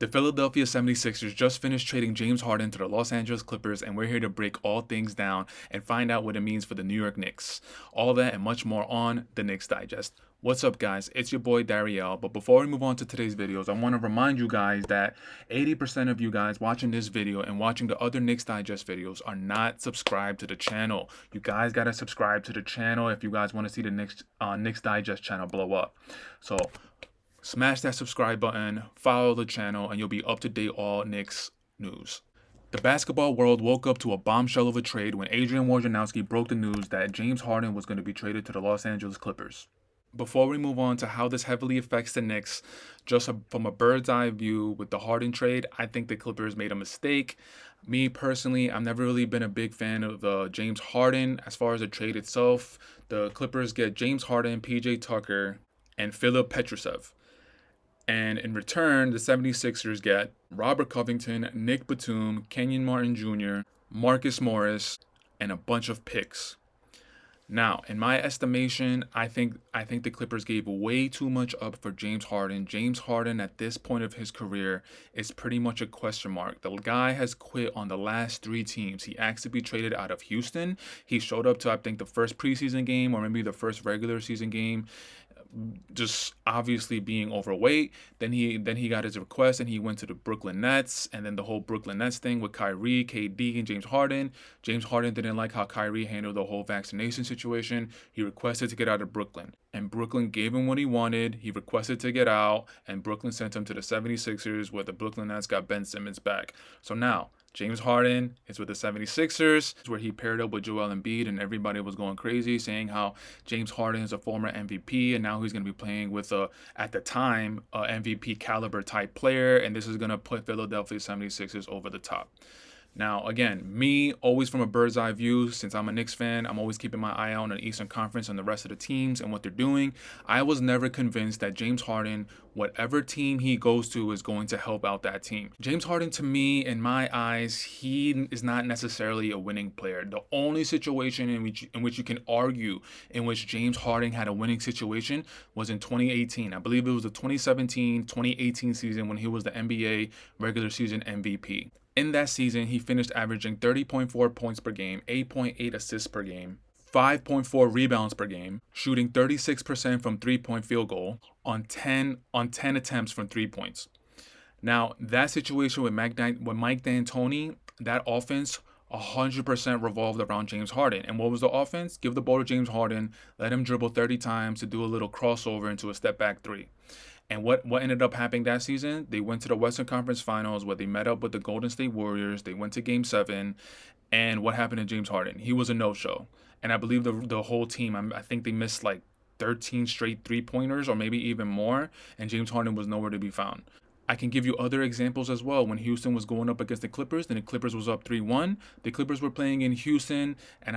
The Philadelphia 76ers just finished trading James Harden to the Los Angeles Clippers, and we're here to break all things down and find out what it means for the New York Knicks. All that and much more on the Knicks Digest. What's up, guys? It's your boy Dariel. But before we move on to today's videos, I want to remind you guys that 80% of you guys watching this video and watching the other Knicks Digest videos are not subscribed to the channel. You guys gotta subscribe to the channel if you guys want to see the Knicks Digest channel blow up. So smash that subscribe button, follow the channel, and you'll be up to date all Knicks news. The basketball world woke up to a bombshell of a trade when Adrian Wojnarowski broke the news that James Harden was going to be traded to the Los Angeles Clippers. Before we move on to how this heavily affects the Knicks, from a bird's eye view with the Harden trade, I think the Clippers made a mistake. Me personally, I've never really been a big fan of James Harden. As far as the trade itself, the Clippers get James Harden, PJ Tucker, and Filip Petrusev. And in return, the 76ers get Robert Covington, Nick Batum, Kenyon Martin Jr., Marcus Morris, and a bunch of picks. Now, in my estimation, I think the Clippers gave way too much up for James Harden. James Harden at this point of his career is pretty much a question mark. The guy has quit on the last 3 teams. He asked to be traded out of Houston. He showed up to, I think, the first preseason game or maybe the first regular season game, just obviously being overweight. Then he got his request and he went to the Brooklyn Nets, and then the whole Brooklyn Nets thing with Kyrie, KD, and James Harden. James Harden didn't like how Kyrie handled the whole vaccination situation. He requested to get out of Brooklyn, and Brooklyn gave him what he wanted. He requested to get out, and Brooklyn sent him to the 76ers, where the Brooklyn Nets got Ben Simmons back. So now James Harden is with the 76ers, where he paired up with Joel Embiid, and everybody was going crazy saying how James Harden is a former MVP, and now he's going to be playing with, at the time, a MVP caliber type player, and this is going to put Philadelphia 76ers over the top. Now, again, me, always from a bird's eye view, since I'm a Knicks fan, I'm always keeping my eye out on the Eastern Conference and the rest of the teams and what they're doing. I was never convinced that James Harden, whatever team he goes to, is going to help out that team. James Harden, to me, in my eyes, he is not necessarily a winning player. The only situation in which you can argue in which James Harden had a winning situation was in 2018. I believe it was the 2017-2018 season when he was the NBA regular season MVP. In that season, he finished averaging 30.4 points per game, 8.8 assists per game, 5.4 rebounds per game, shooting 36% from three-point field goal on 10 attempts from 3 points. Now, that situation with Mike D'Antoni, that offense 100% revolved around James Harden. And what was the offense? Give the ball to James Harden, let him dribble 30 times to do a little crossover into a step back 3. And what ended up happening that season? They went to the Western Conference Finals, where they met up with the Golden State Warriors. They went to Game 7. And what happened to James Harden? He was a no-show. And I believe the whole team, I think they missed like 13 straight three-pointers or maybe even more. And James Harden was nowhere to be found. I can give you other examples as well. When Houston was going up against the Clippers, then the Clippers was up 3-1. The Clippers were playing in Houston, and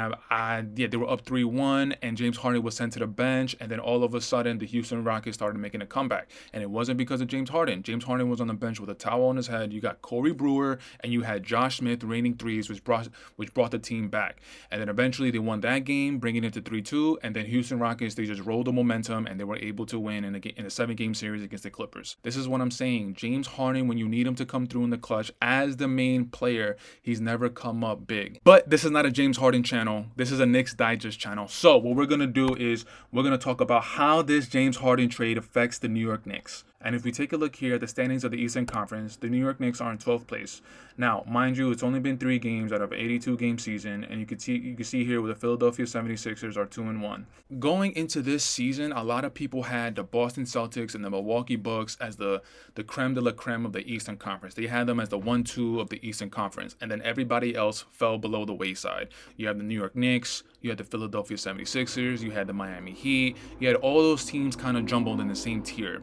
they were up 3-1, and James Harden was sent to the bench, and then all of a sudden, the Houston Rockets started making a comeback. And it wasn't because of James Harden. James Harden was on the bench with a towel on his head. You got Corey Brewer, and you had Josh Smith raining threes, which brought the team back. And then eventually, they won that game, bringing it to 3-2, and then Houston Rockets, they just rolled the momentum, and they were able to win in a 7-game series against the Clippers. This is what I'm saying. James Harden, when you need him to come through in the clutch as the main player, he's never come up big. But this is not a James Harden channel. This is a Knicks Digest channel. So what we're going to do is we're going to talk about how this James Harden trade affects the New York Knicks. And if we take a look here at the standings of the Eastern Conference, the New York Knicks are in 12th place. Now, mind you, it's only been 3 games out of an 82-game season, and you can see here where the Philadelphia 76ers are 2-1. Going into this season, a lot of people had the Boston Celtics and the Milwaukee Bucks as the creme de la creme of the Eastern Conference. They had them as the 1-2 of the Eastern Conference, and then everybody else fell below the wayside. You have the New York Knicks, you had the Philadelphia 76ers, you had the Miami Heat, you had all those teams kind of jumbled in the same tier.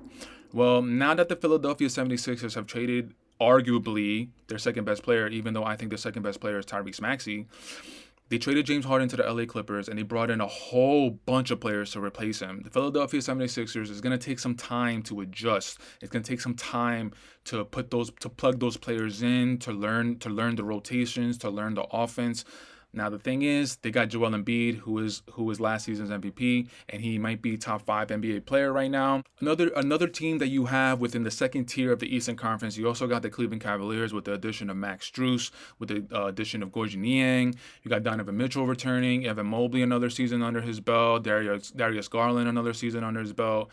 Well, now that the Philadelphia 76ers have traded arguably their second best player, even though I think the second best player is Tyrese Maxey, they traded James Harden to the LA Clippers, and they brought in a whole bunch of players to replace him. The Philadelphia 76ers is going to take some time to adjust. It's going to take some time to plug those players in, to learn the rotations, to learn the offense. Now the thing is, they got Joel Embiid, who is last season's MVP, and he might be top 5 NBA player right now. Another team that you have within the second tier of the Eastern Conference, you also got the Cleveland Cavaliers with the addition of Max Strus, with the addition of Gorgie Niang. You got Donovan Mitchell returning, Evan Mobley another season under his belt, Darius Garland another season under his belt.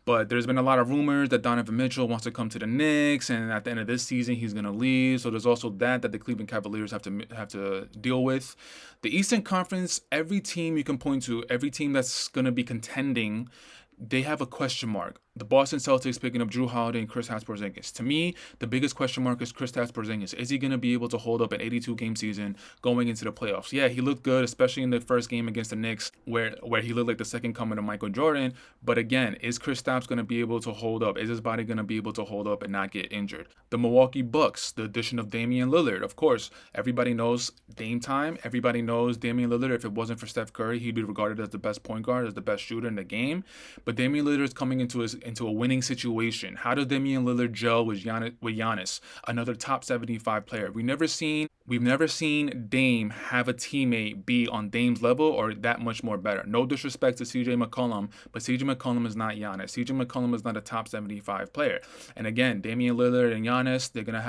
But there's been a lot of rumors that Donovan Mitchell wants to come to the Knicks, and at the end of this season, he's going to leave. So there's also that the Cleveland Cavaliers have to deal with. The Eastern Conference, every team you can point to, every team that's going to be contending, they have a question mark. The Boston Celtics picking up Drew Holiday and Kristaps Porzingis. To me, the biggest question mark is Kristaps Porzingis. Is he going to be able to hold up an 82-game season going into the playoffs? Yeah, he looked good, especially in the first game against the Knicks, where he looked like the second coming of Michael Jordan. But again, is Kristaps going to be able to hold up? Is his body going to be able to hold up and not get injured? The Milwaukee Bucks, the addition of Damian Lillard. Of course, everybody knows Dame time. Everybody knows Damian Lillard. If it wasn't for Steph Curry, he'd be regarded as the best point guard, as the best shooter in the game. But Damian Lillard is coming into a winning situation. How does Damian Lillard gel with Giannis, another top 75 player? We've never seen Dame have a teammate be on Dame's level or that much more better. No disrespect to CJ McCollum, but CJ McCollum is not Giannis. CJ McCollum is not a top 75 player. And again, Damian Lillard and Giannis, they're gonna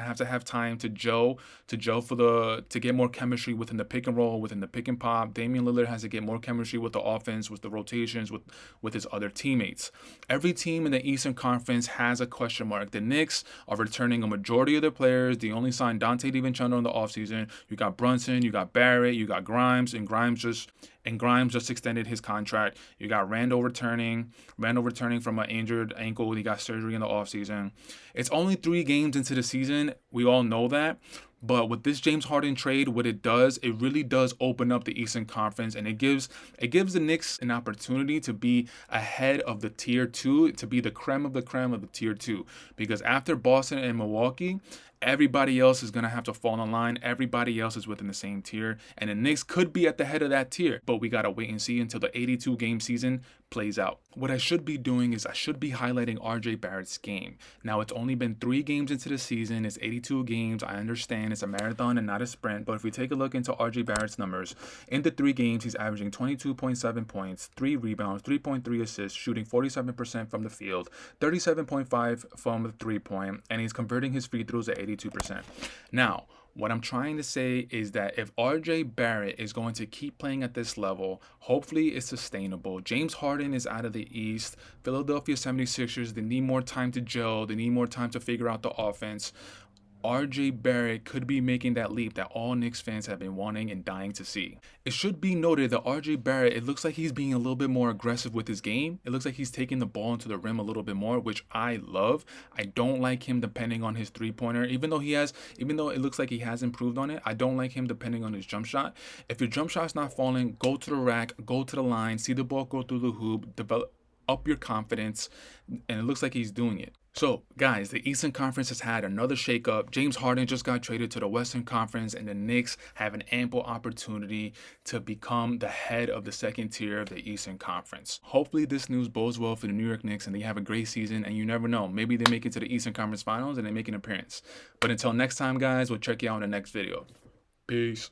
have to have time to gel to get more chemistry within the pick and roll, within the pick and pop. Damian Lillard has to get more chemistry with the offense, with the rotations, with his other teammates. Every team in the Eastern Conference has a question mark. The Knicks are returning a majority of their players. They only signed Dante DiVincenzo in the offseason. You got Brunson, you got Barrett, you got Grimes, and Grimes just extended his contract. You got Randall returning from an injured ankle. He got surgery in the offseason. It's only 3 games into the season. We all know that. But with this James Harden trade, what it does, it really does open up the Eastern Conference, and it gives the Knicks an opportunity to be ahead of the tier 2, to be the creme of the tier 2. Because after Boston and Milwaukee, everybody else is going to have to fall in line. Everybody else is within the same tier, and the Knicks could be at the head of that tier. But we got to wait and see until the 82-game season plays out. What I should be doing is I should be highlighting RJ Barrett's game. Now, it's only been 3 games into the season. It's 82 games. I understand it's a marathon and not a sprint, but if we take a look into RJ Barrett's numbers, in the 3 games, he's averaging 22.7 points, 3 rebounds, 3.3 assists, shooting 47% from the field, 37.5 from the 3-point, and he's converting his free throws at 82%. Now, what I'm trying to say is that if RJ Barrett is going to keep playing at this level, hopefully it's sustainable. James Harden is out of the East. Philadelphia 76ers, they need more time to gel. They need more time to figure out the offense. RJ Barrett could be making that leap that all Knicks fans have been wanting and dying to see. It should be noted that RJ Barrett, it looks like he's being a little bit more aggressive with his game. It looks like he's taking the ball into the rim a little bit more, which I love. I don't like him depending on his 3-pointer. Even though it looks like he has improved on it, I don't like him depending on his jump shot. If your jump shot's not falling, go to the rack, go to the line, see the ball go through the hoop, develop up your confidence, and it looks like he's doing it. So, guys, the Eastern Conference has had another shakeup. James Harden just got traded to the Western Conference, and the Knicks have an ample opportunity to become the head of the second tier of the Eastern Conference. Hopefully, this news bodes well for the New York Knicks, and they have a great season, and you never know. Maybe they make it to the Eastern Conference Finals, and they make an appearance. But until next time, guys, we'll check you out in the next video. Peace.